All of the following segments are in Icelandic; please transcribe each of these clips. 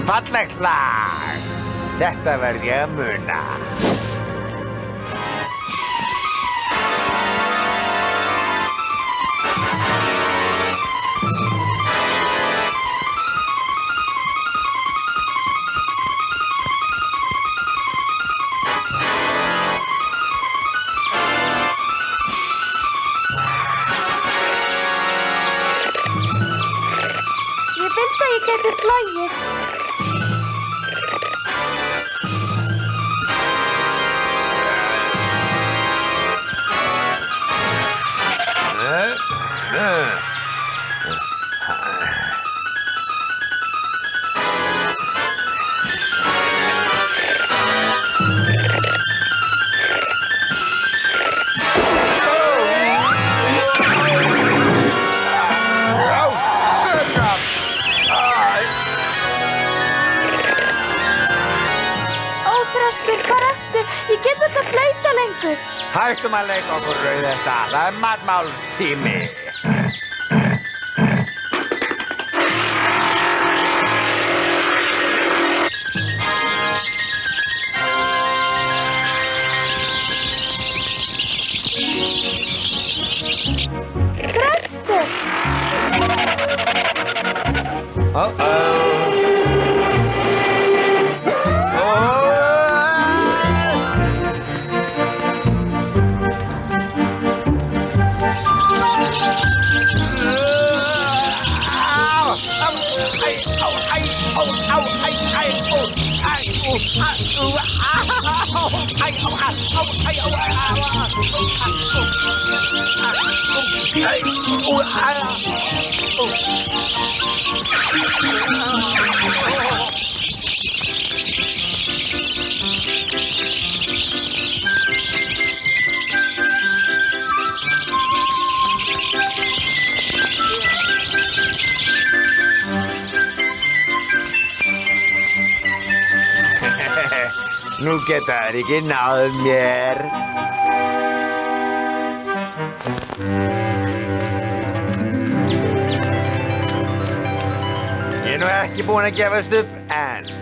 Fallegt lag. Þetta verð ég að muna. Ég vildi að ég geti flogið. Ég get ekki að flauta lengur. Hættum að leika okkur Rauðhetta. Það er matmálstími. Þröstur! Nú geta þær ekki náð mér. Ég er nú ekki búinn að gefast upp enn.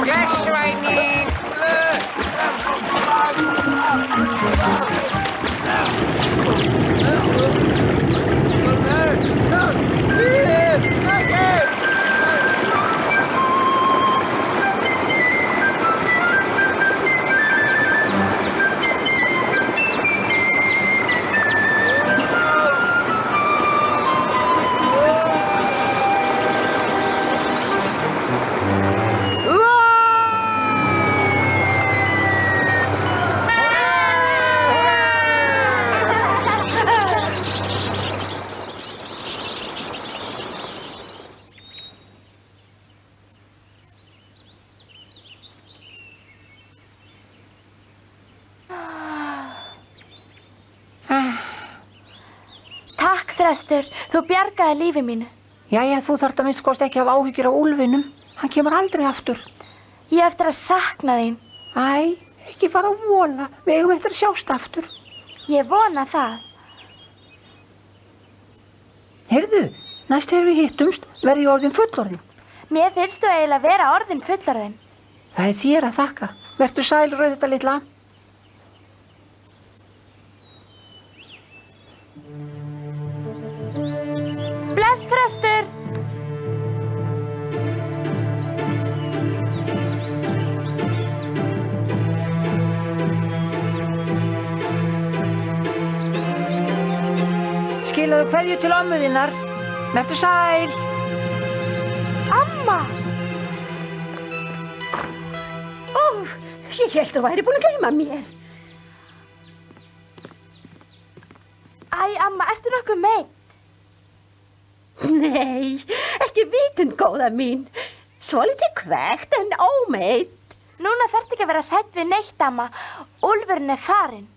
Blessvæni! Takk, Þröstur. Þú bjargaði lífi mínu. Jæja, þú þarft að minnst kosti ekki að hafa áhyggjur af úlfinum. Hann kemur aldrei aftur. Ég á eftir að sakna þín. Æ, ekki fara að vola. Við eigum eftir að sjást aftur. Ég vona það. Heyrðu, næst þegar við hittumst verð ég orðin fullorðin. Mér finnst þú eiginlega vera orðin fullorðin. Það er þér að þakka. Vertu sæl, Rauðhetta litla. Bless, Þröstur! Skilaðu kveðju til ömmu þinnar. Vertu sæl. Amma! Ég held þú væri búin að gleyma mér. Æ, amma, ertu nokkuð meidd? Nei, ekki vitund, góða mín. Svolítið kvekt en ómeitt. Núna þarftu ekki að vera hrædd við neitt, amma. Úlfurinn er farinn.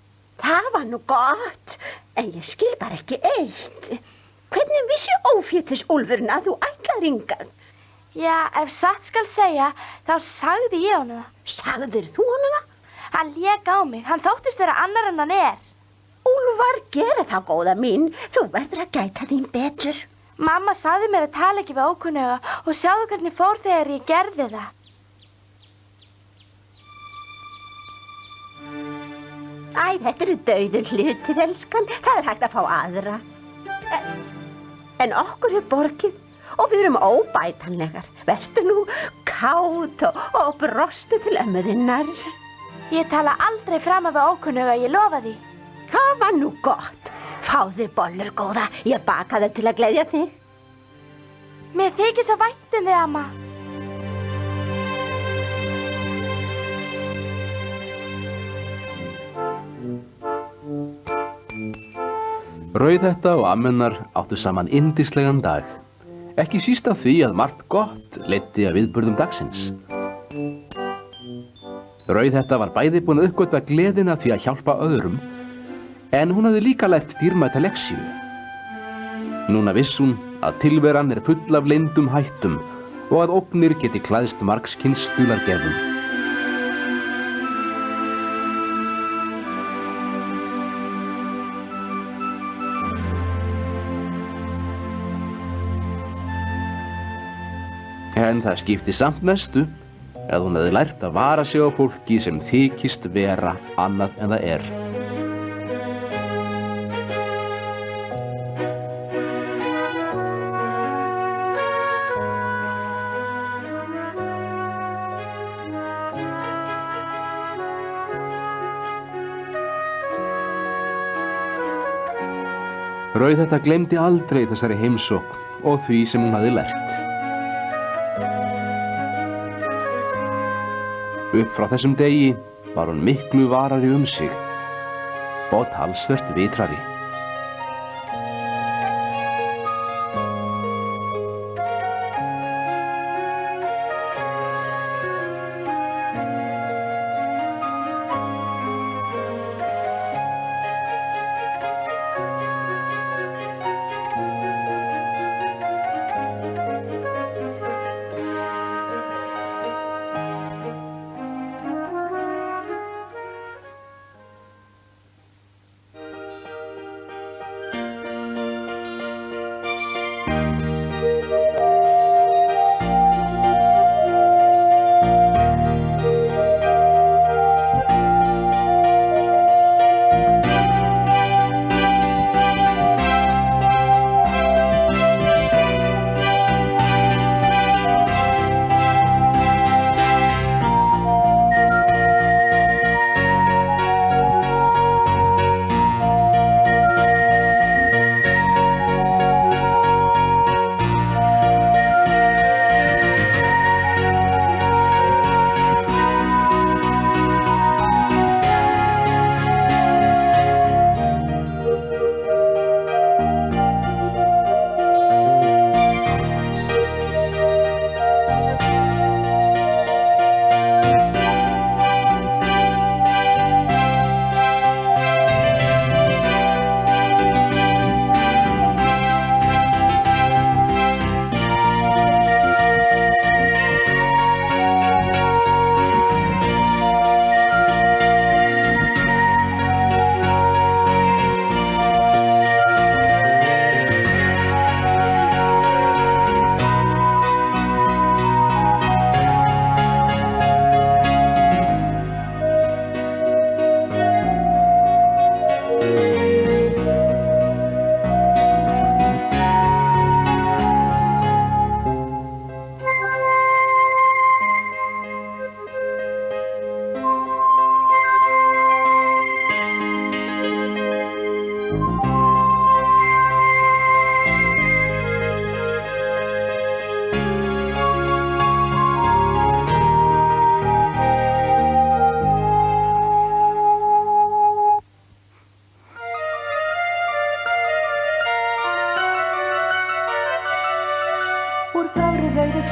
Það var nú gott, en ég skil bara ekki eitt. Hvernig vissi ófétis úlfurinn að þú ætlar hingað? Já, ef satt skal segja, þá sagði ég honum það. Sagðir þú honum það? Hann lék á mig. Hann þóttist vera annar en hann er. Úlfar, gera það, góða mín. Þú verður að gæta þín betur. Mamma sagði mér að tala ekki við ókunnuga og sjáðu hvernig fór þegar ég gerði það. Æ, þetta eru dauður hlutir, elskan. Það er hægt að fá aðra. En okkur er borgið og við erum óbætanlegar. Vertu nú kát og brostu til ömmuðinnar. Ég tala aldrei fram af ókunnuga, ég lofa því. Það var nú gott. Fáðu bollur, góða. Ég baka þær til að gleðja þig. Mér þykir svo vænt þig, amma. Rauðhetta og ammennar áttu saman yndislegan dag. Ekki síst af því að margt gott leiddi að viðburðum dagsins. Rauðhetta var bæði búin að uppgötva gleðina því að hjálpa öðrum, en hún hafði líka lært dýrmæta lexíu. Núna viss hún að tilveran er full af leyndum hættum og að ógnir geti klæðst margs kyns dulargerðum. En það skipti samt mestu að hún hefði lært að vara sig á fólki sem þykist vera annað en það er. Rauðhetta gleymdi aldrei þessari heimsókn og því sem hún hafði lært. Upp frá þessum degi var hún miklu varari sig og talsvert vitrari.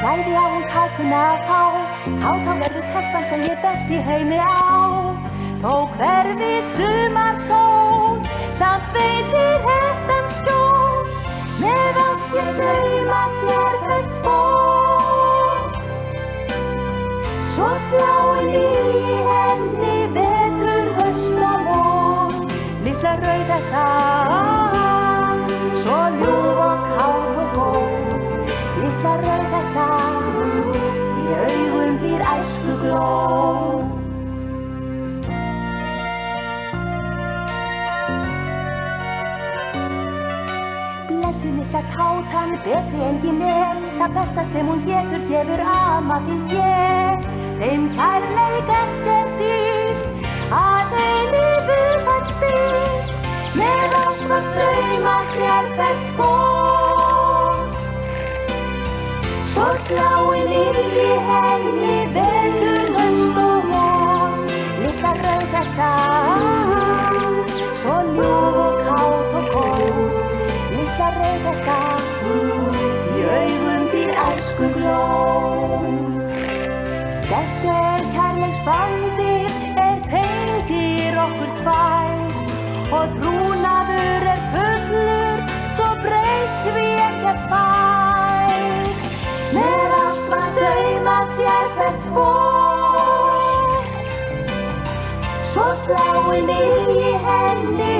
klæði á hún takuna að fá, þá verður telpan sem ég best í heimi á. Þó hverfi sumarsól, samt veitir hettan skjól, með ást ég sauma sér hvert spór. Svo sláin í henni vetur, haust og vor, litla rauðhetta, svo ljúf og kát og góð, litla rauðhetta, í augum býr æskuglóð. Blessuð litla kátan, betri engin það besta sem hún getur gefur amma þín þér. Þeim kærleik ekkert dýrt, að eilífu fær styrk, með ást var saumað sér hvert spór. Svo sláin í henni vetur, haust og vor, litla rauðhetta, svo ljúf og kát og góð, litla rauðhetta, í augum býr æskuglóð. Sterkt kærleiksbandið tengir okkur tvær, og trúnaður fullur, svo breytt við ekkert fær. Með ást var saumað sér hvert spór, svo sláin í henni